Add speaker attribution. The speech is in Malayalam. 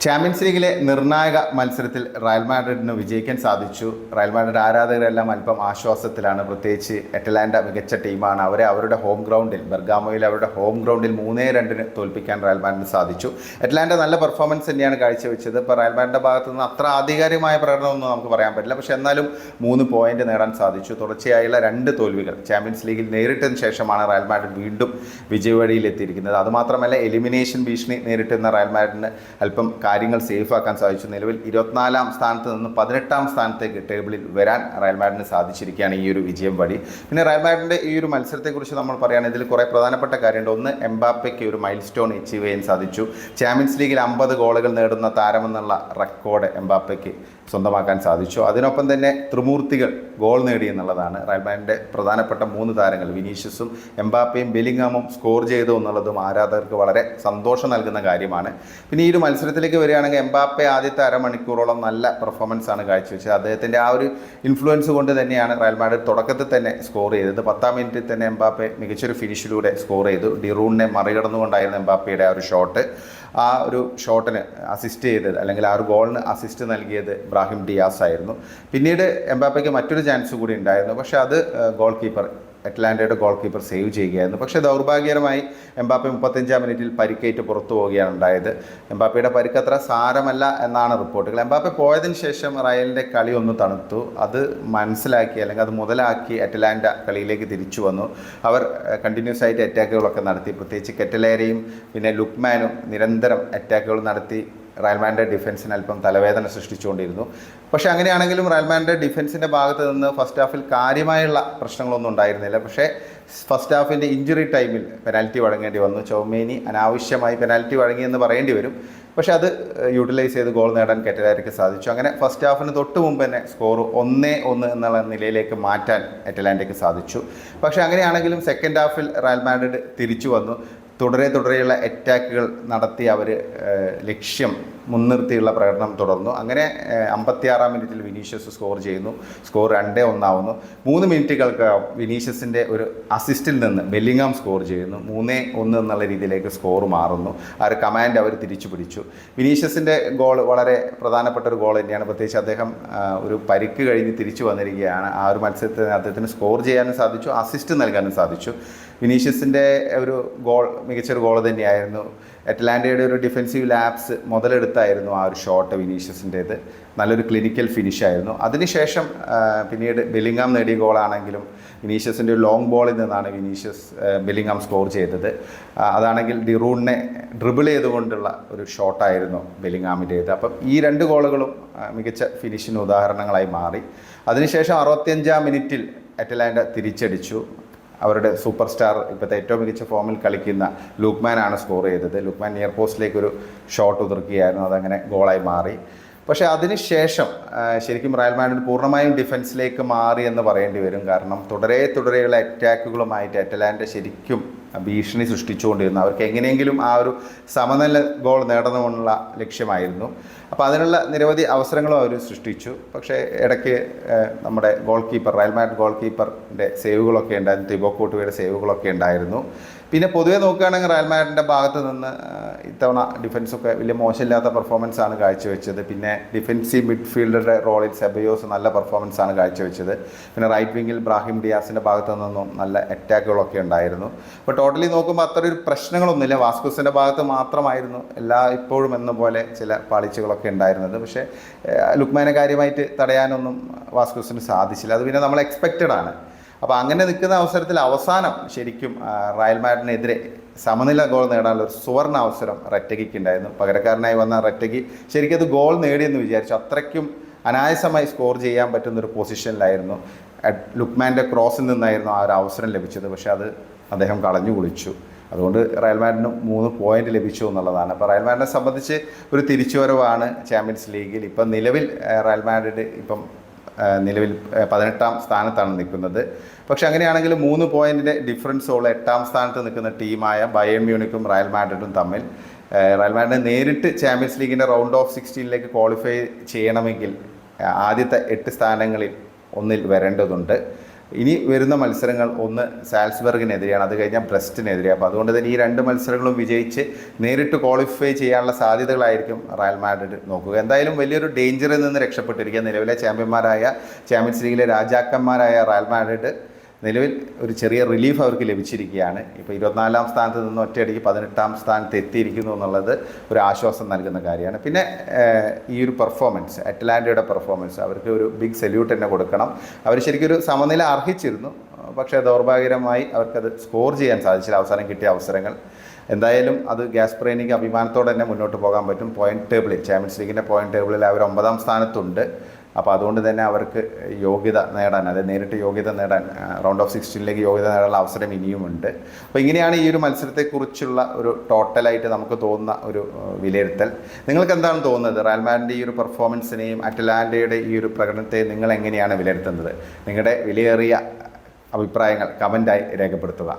Speaker 1: ചാമ്പ്യൻസ് ലീഗിലെ നിർണായക മത്സരത്തിൽ റയൽ മാഡ്രിഡിന് വിജയിക്കാൻ സാധിച്ചു. റയൽ മാഡ്രിഡ് ആരാധകരെല്ലാം അല്പം ആശ്വാസത്തിലാണ്. പ്രത്യേകിച്ച് അറ്റലാന്റ മികച്ച ടീമാണ്. അവരുടെ ഹോം ഗ്രൗണ്ടിൽ ബെർഗാമോയിൽ അവരുടെ ഹോം ഗ്രൗണ്ടിൽ 3-2 തോൽപ്പിക്കാൻ റയൽ മാഡ്രിഡിന് സാധിച്ചു. അറ്റലാന്റ നല്ല പെർഫോമൻസ് തന്നെയാണ് കാഴ്ചവെച്ചത്. ഇപ്പോൾ റയൽ മാഡ്രിഡിൻ്റെ ഭാഗത്തു നിന്ന് അത്ര ആധികാരികമായ പ്രകടനമൊന്നും നമുക്ക് പറയാൻ പറ്റില്ല. പക്ഷേ എന്നാലും 3 പോയിന്റ് നേടാൻ സാധിച്ചു. തുടർച്ചയായുള്ള 2 തോൽവികൾ ചാമ്പ്യൻസ് ലീഗിൽ നേരിട്ടതിന് ശേഷമാണ് റയൽ മാഡ്രിഡ് വീണ്ടും വിജയവഴിയിലെത്തിയിരിക്കുന്നത്. അതുമാത്രമല്ല എലിമിനേഷൻ ഭീഷണി നേരിട്ടുന്ന റയൽ മാഡ്രിഡിന് അല്പം കാര്യങ്ങൾ സേഫാക്കാൻ സാധിച്ചു. നിലവിൽ 24-ാം സ്ഥാനത്ത് നിന്ന് 18-ാം സ്ഥാനത്തേക്ക് ടേബിളിൽ വരാൻ റയൽ മാഡ്രിഡിന് സാധിച്ചിരിക്കുകയാണ് ഈ ഒരു വിജയം വഴി. പിന്നെ റയൽ മാഡ്രിഡിൻ്റെ ഈ ഒരു മത്സരത്തെക്കുറിച്ച് നമ്മൾ പറയുകയാണെങ്കിൽ ഇതിൽ കുറേ പ്രധാനപ്പെട്ട കാര്യമുണ്ട്. ഒന്ന്, എംബാപ്പയ്ക്ക് ഒരു മൈൽ സ്റ്റോൺ അച്ചീവ് ചെയ്യാൻ സാധിച്ചു. ചാമ്പ്യൻസ് ലീഗിൽ 50 ഗോളുകൾ നേടുന്ന താരമെന്നുള്ള റെക്കോർഡ് എംബാപ്പയ്ക്ക് സ്വന്തമാക്കാൻ സാധിച്ചു. അതിനൊപ്പം തന്നെ ത്രിമൂർത്തികൾ ഗോൾ നേടി എന്നുള്ളതാണ്. റയൽ മാഡ്രിഡിൻ്റെ പ്രധാനപ്പെട്ട 3 താരങ്ങൾ വിനീഷ്യസും എംബാപ്പയും ബെലിംഗാമും സ്കോർ ചെയ്തു എന്നുള്ളതും ആരാധകർക്ക് വളരെ സന്തോഷം നൽകുന്ന കാര്യമാണ്. പിന്നെ ഈ ഒരു മത്സരത്തിലേക്ക് വരികയാണെങ്കിൽ എംബാപ്പെ ആദ്യത്തെ അരമണിക്കൂറോളം നല്ല പെർഫോമൻസ് ആണ് കാഴ്ചവെച്ചത്. അദ്ദേഹത്തിൻ്റെ ആ ഒരു ഇൻഫ്ലുവൻസ് കൊണ്ട് തന്നെയാണ് റയൽ മാഡ്രിഡ് തുടക്കത്തിൽ തന്നെ സ്കോർ ചെയ്തത്. 10-ാം മിനിറ്റിൽ തന്നെ എംബാപ്പെ മികച്ചൊരു ഫിനിഷിലൂടെ സ്കോർ ചെയ്തു. ഡിറൂണിനെ മറികടന്നുകൊണ്ടായിരുന്നു എംബാപ്പയുടെ ആ ഒരു ഷോട്ട്. ആ ഒരു ഷോട്ടിന് അസിസ്റ്റ് ചെയ്തത് അല്ലെങ്കിൽ ആ ഒരു ഗോളിന് അസിസ്റ്റ് നൽകിയത് ബ്രാഹിം ഡിയാസ് ആയിരുന്നു. പിന്നീട് എംബാപ്പയ്ക്ക് മറ്റൊരു ചാൻസ് കൂടി ഉണ്ടായിരുന്നു. പക്ഷേ അത് ഗോൾ കീപ്പർ അറ്റ്ലാന്റയുടെ ഗോൾ കീപ്പർ സേവ് ചെയ്യുകയായിരുന്നു. പക്ഷേ ദൗർഭാഗ്യകരമായി എംബാപ്പെ 35-ാം മിനിറ്റിൽ പരിക്കേറ്റ് പുറത്തു പോവുകയാണ് ഉണ്ടായത്. എംബാപ്പയുടെ പരിക്ക് അത്ര സാരമല്ല എന്നാണ് റിപ്പോർട്ടുകൾ. എംബാപ്പെ പോയതിന് ശേഷം റയലിൻ്റെ കളി ഒന്ന് തണുത്തു. അത് മനസ്സിലാക്കി അല്ലെങ്കിൽ അത് മുതലാക്കി അറ്റ്ലാന്റ കളിയിലേക്ക് തിരിച്ചു വന്നു. അവർ കണ്ടിന്യൂസ് ആയിട്ട് അറ്റാക്കുകളൊക്കെ നടത്തി. പ്രത്യേകിച്ച് കെറ്റലേരയും പിന്നെ ലുക്മാനും നിരന്തരം അറ്റാക്കുകൾ നടത്തി റയൽ മാഡ്രിഡ് ഡിഫൻസിന് അല്പം തലവേദന സൃഷ്ടിച്ചുകൊണ്ടിരുന്നു. പക്ഷേ അങ്ങനെയാണെങ്കിലും റയൽ മാഡ്രിഡ് ഡിഫൻസിൻ്റെ ഭാഗത്ത് നിന്ന് ഫസ്റ്റ് ഹാഫിൽ കാര്യമായുള്ള പ്രശ്നങ്ങളൊന്നും ഉണ്ടായിരുന്നില്ല. പക്ഷേ ഫസ്റ്റ് ഹാഫിൻ്റെ ഇഞ്ചുറി ടൈമിൽ പെനാൽറ്റി വഴങ്ങേണ്ടി വന്നു. ചൗമേനി അനാവശ്യമായി പെനാൽറ്റി വഴങ്ങിയെന്ന് പറയേണ്ടി വരും. പക്ഷേ അത് യൂട്ടിലൈസ് ചെയ്ത് ഗോൾ നേടാൻ കെറ്റലാരയ്ക്ക് സാധിച്ചു. അങ്ങനെ ഫസ്റ്റ് ഹാഫിന് തൊട്ട് മുമ്പ് തന്നെ സ്കോർ 1-1 എന്നുള്ള നിലയിലേക്ക് മാറ്റാൻ അറ്റലാന്റയ്ക്ക് സാധിച്ചു. പക്ഷേ അങ്ങനെയാണെങ്കിലും സെക്കൻഡ് ഹാഫിൽ റയൽ മാഡ്രിഡ് തിരിച്ചു വന്നു. തുടരെയുള്ള അറ്റാക്കുകൾ നടത്തി അവർ ലക്ഷ്യം മുൻനിർത്തിയുള്ള പ്രകടനം തുടർന്നു. അങ്ങനെ 56-ാം മിനിറ്റിൽ വിനീഷ്യസ് സ്കോർ ചെയ്യുന്നു. സ്കോർ 2-1 ആവുന്നു. 3 മിനിറ്റുകൾക്ക് വിനീഷ്യസിൻ്റെ ഒരു അസിസ്റ്റിൽ നിന്ന് ബെല്ലിംഗാം സ്കോർ ചെയ്യുന്നു. 3-1 എന്നുള്ള രീതിയിലേക്ക് സ്കോർ മാറുന്നു. ആ ഒരു കമാൻഡ് അവർ തിരിച്ചു പിടിച്ചു. വിനീഷ്യസിൻ്റെ ഗോൾ വളരെ പ്രധാനപ്പെട്ട ഒരു ഗോൾ തന്നെയാണ്. പ്രത്യേകിച്ച് അദ്ദേഹം ഒരു പരിക്ക് കഴിഞ്ഞ് തിരിച്ചു വന്നിരിക്കുകയാണ്. ആ ഒരു മത്സരത്തിൽ അദ്ദേഹത്തിന് സ്കോർ ചെയ്യാനും സാധിച്ചു, അസിസ്റ്റ് നൽകാനും സാധിച്ചു. വിനീഷ്യസിൻ്റെ ഒരു ഗോൾ മികച്ചൊരു ഗോൾ തന്നെയായിരുന്നു. അറ്റ്ലാന്റയുടെ ഒരു ഡിഫെൻസീവ് ലാപ്സ് മുതലെടുത്തായിരുന്നു ആ ഒരു ഷോട്ട് വിനീഷ്യസിൻ്റേത്. നല്ലൊരു ക്ലിനിക്കൽ ഫിനിഷായിരുന്നു. അതിനുശേഷം പിന്നീട് ബെല്ലിംഗാം നേടിയ ഗോളാണെങ്കിലും വിനീഷ്യസിൻ്റെ ഒരു ലോങ് ബോളിൽ നിന്നാണ് ബെല്ലിംഗാം സ്കോർ ചെയ്തത്. അതാണെങ്കിൽ ഡിറൂണിനെ ഡ്രിബിൾ ചെയ്തുകൊണ്ടുള്ള ഒരു ഷോട്ടായിരുന്നു ബെല്ലിംഗാമിൻ്റേത്. അപ്പം ഈ 2 ഗോളുകളും മികച്ച ഫിനിഷിന് ഉദാഹരണങ്ങളായി മാറി. അതിനുശേഷം 65-ാം മിനിറ്റിൽ അറ്റലാന്റ തിരിച്ചടിച്ചു. അവരുടെ സൂപ്പർ സ്റ്റാർ ഇപ്പോഴത്തെ ഏറ്റവും മികച്ച ഫോമിൽ കളിക്കുന്ന ലുക്മാനാണ് സ്കോർ ചെയ്തത്. ലുക്മാൻ നിയർ പോസ്റ്റിലേക്കൊരു ഷോട്ട് ഉതിർക്കുകയായിരുന്നു. അതങ്ങനെ ഗോളായി മാറി. പക്ഷേ അതിനുശേഷം ശരിക്കും റയൽ മാഡ്രിഡ് പൂർണ്ണമായും ഡിഫൻസിലേക്ക് മാറി എന്ന് പറയേണ്ടി വരും. കാരണം തുടരെയുള്ള അറ്റാക്കുകളുമായിട്ട് അറ്റലാന്റ ശരിക്കും ഭീഷണി സൃഷ്ടിച്ചുകൊണ്ടിരുന്നു. അവർക്ക് എങ്ങനെയെങ്കിലും ആ ഒരു സമനില ഗോൾ നേടണമെന്നുള്ള ലക്ഷ്യമായിരുന്നു. അപ്പോൾ അതിനുള്ള നിരവധി അവസരങ്ങളും അവർ സൃഷ്ടിച്ചു. പക്ഷേ ഇടയ്ക്ക് നമ്മുടെ goalkeeper Real Madrid goal കീപ്പറിൻ്റെ സേവുകളൊക്കെ ഉണ്ടായിരുന്നു. തിബോ കോർട്ടുവയുടെ സേവുകളൊക്കെ ഉണ്ടായിരുന്നു. പിന്നെ പൊതുവെ നോക്കുകയാണെങ്കിൽ റയൽ മാഡ്രിഡിൻ്റെ ഭാഗത്ത് നിന്ന് ഇത്തവണ ഡിഫൻസൊക്കെ വലിയ മോശമില്ലാത്ത പെർഫോമൻസാണ് കാഴ്ചവെച്ചത്. പിന്നെ ഡിഫൻസീവ് മിഡ്ഫീൽഡറുടെ റോളിൽ സെബയോസ് നല്ല പെർഫോമൻസാണ് കാഴ്ചവെച്ചത്. പിന്നെ റൈറ്റ് വിങ്ങിൽ ബ്രാഹിം ഡിയാസിൻ്റെ ഭാഗത്തു നിന്നും നല്ല അറ്റാക്കുകളൊക്കെ ഉണ്ടായിരുന്നു. അപ്പോൾ ടോട്ടലി നോക്കുമ്പോൾ അത്ര ഒരു പ്രശ്നങ്ങളൊന്നുമില്ല. വാസ്കോസിൻ്റെ ഭാഗത്ത് മാത്രമായിരുന്നു ഇപ്പോഴും എന്ന പോലെ ചില പാളിച്ചകളൊക്കെ ഉണ്ടായിരുന്നത്. പക്ഷേ ലുക്മാനെ കാര്യമായിട്ട് തടയാനൊന്നും വാസ്കോസിന് സാധിച്ചില്ല. അത് പിന്നെ നമ്മൾ എക്സ്പെക്റ്റഡ് ആണ്. അപ്പോൾ അങ്ങനെ നിൽക്കുന്ന അവസരത്തിൽ അവസാനം ശരിക്കും റയൽ മാഡ്രിഡിനെതിരെ സമനില ഗോൾ നേടാനുള്ള ഒരു സുവർണ അവസരം റെറ്റഗിക്ക് ഉണ്ടായിരുന്നു. പകരക്കാരനായി വന്ന റെറ്റഗി ശരിക്കും അത് ഗോൾ നേടിയെന്ന് വിചാരിച്ചു. അത്രയ്ക്കും അനായാസമായി സ്കോർ ചെയ്യാൻ പറ്റുന്നൊരു പൊസിഷനിലായിരുന്നു. ലുക്മാൻ്റെ ക്രോസിൽ നിന്നായിരുന്നു ആ ഒരു അവസരം ലഭിച്ചത്. പക്ഷേ അത് അദ്ദേഹം കളഞ്ഞു കുളിച്ചു. അതുകൊണ്ട് റയൽ മാഡ്രിഡിന് 3 പോയിന്റ് ലഭിച്ചു എന്നുള്ളതാണ്. അപ്പോൾ റയൽ മാഡ്രിഡിനെ സംബന്ധിച്ച് ഒരു തിരിച്ചുവരവാണ് ചാമ്പ്യൻസ് ലീഗിൽ. ഇപ്പം നിലവിൽ റയൽ മാഡ്രിഡ് 18-ാം സ്ഥാനത്താണ് നിൽക്കുന്നത്. പക്ഷെ അങ്ങനെയാണെങ്കിൽ 3 പോയിൻറ്റിൻ്റെ ഡിഫറൻസ് ഉള്ള 8-ാം സ്ഥാനത്ത് നിൽക്കുന്ന ടീമായ ബയേൺ മ്യൂണിക്കും റയൽ മാഡ്രിഡും തമ്മിൽ റയൽ മാഡ്രിഡ് നേരിട്ട് ചാമ്പ്യൻസ് ലീഗിൻ്റെ റൗണ്ട് ഓഫ് 16ലേക്ക് ക്വാളിഫൈ ചെയ്യണമെങ്കിൽ ആദ്യത്തെ 8 സ്ഥാനങ്ങളിൽ ഒന്നിൽ വരേണ്ടതുണ്ട്. ഇനി വരുന്ന മത്സരങ്ങൾ ഒന്ന് സാൽസ്ബർഗിനെതിരെയാണ്, അത് കഴിഞ്ഞാൽ ബ്രസ്റ്റിനെതിരെ. അപ്പോൾ അതുകൊണ്ട് തന്നെ ഈ 2 മത്സരങ്ങളും വിജയിച്ച് നേരിട്ട് ക്വാളിഫൈ ചെയ്യാനുള്ള സാധ്യതകളായിരിക്കും റയൽ മാഡ്രിഡ് നോക്കുക. എന്തായാലും വലിയൊരു ഡേഞ്ചറിൽ നിന്ന് രക്ഷപ്പെട്ടിരിക്കുക നിലവിലെ ചാമ്പ്യൻസ് ലീഗിലെ രാജാക്കന്മാരായ റയൽ മാഡ്രിഡ് നിലവിൽ ഒരു ചെറിയ റിലീഫ് അവർക്ക് ലഭിച്ചിരിക്കുകയാണ്. ഇപ്പോൾ 24-ാം സ്ഥാനത്ത് നിന്ന് ഒറ്റയടിക്ക് 18-ാം സ്ഥാനത്ത് എത്തിയിരിക്കുന്നു എന്നുള്ളത് ഒരു ആശ്വാസം നൽകുന്ന കാര്യമാണ്. പിന്നെ ഈ ഒരു പെർഫോമൻസ്, അറ്റ്ലാന്റയുടെ പെർഫോമൻസ്, അവർക്ക് ഒരു ബിഗ് സല്യൂട്ട് തന്നെ കൊടുക്കണം. അവർ ശരിക്കും ഒരു സമനില അർഹിച്ചിരുന്നു, പക്ഷേ ദൗർഭാഗ്യകരമായി അവർക്കത് സ്കോർ ചെയ്യാൻ സാധിച്ചില്ല അവസാനം കിട്ടിയ അവസരങ്ങൾ. എന്തായാലും അത് ഗ്യാസ്പ്രേനിക്ക് അഭിമാനത്തോടെ തന്നെ മുന്നോട്ട് പോകാൻ പറ്റും. പോയിന്റ് ടേബിളിൽ, ചാമ്പ്യൻസ് ലീഗിൻ്റെ പോയിന്റ് ടേബിളിൽ അവർ 9-ാം സ്ഥാനത്തുണ്ട്. അപ്പോൾ അതുകൊണ്ട് തന്നെ അവർക്ക് യോഗ്യത നേടാൻ, അതായത് നേരിട്ട് യോഗ്യത നേടാൻ, റൗണ്ട് ഓഫ് 16ലേക്ക് യോഗ്യത നേടാനുള്ള അവസരം ഇനിയുമുണ്ട്. അപ്പോൾ ഇങ്ങനെയാണ് ഈ ഒരു മത്സരത്തെക്കുറിച്ചുള്ള ഒരു ടോട്ടലായിട്ട് നമുക്ക് തോന്നുന്ന ഒരു വിലയിരുത്തൽ. നിങ്ങൾക്ക് എന്താണ് തോന്നുന്നത്? റയൽ മാഡ്രിഡിൻ്റെ ഈ ഒരു പെർഫോമൻസിനെയും അറ്റ്ലാന്റയുടെ ഈ ഒരു പ്രകടനത്തെയും നിങ്ങൾ എങ്ങനെയാണ് വിലയിരുത്തുന്നത്? നിങ്ങളുടെ വിലയേറിയ അഭിപ്രായങ്ങൾ കമൻറ്റായി രേഖപ്പെടുത്തുക.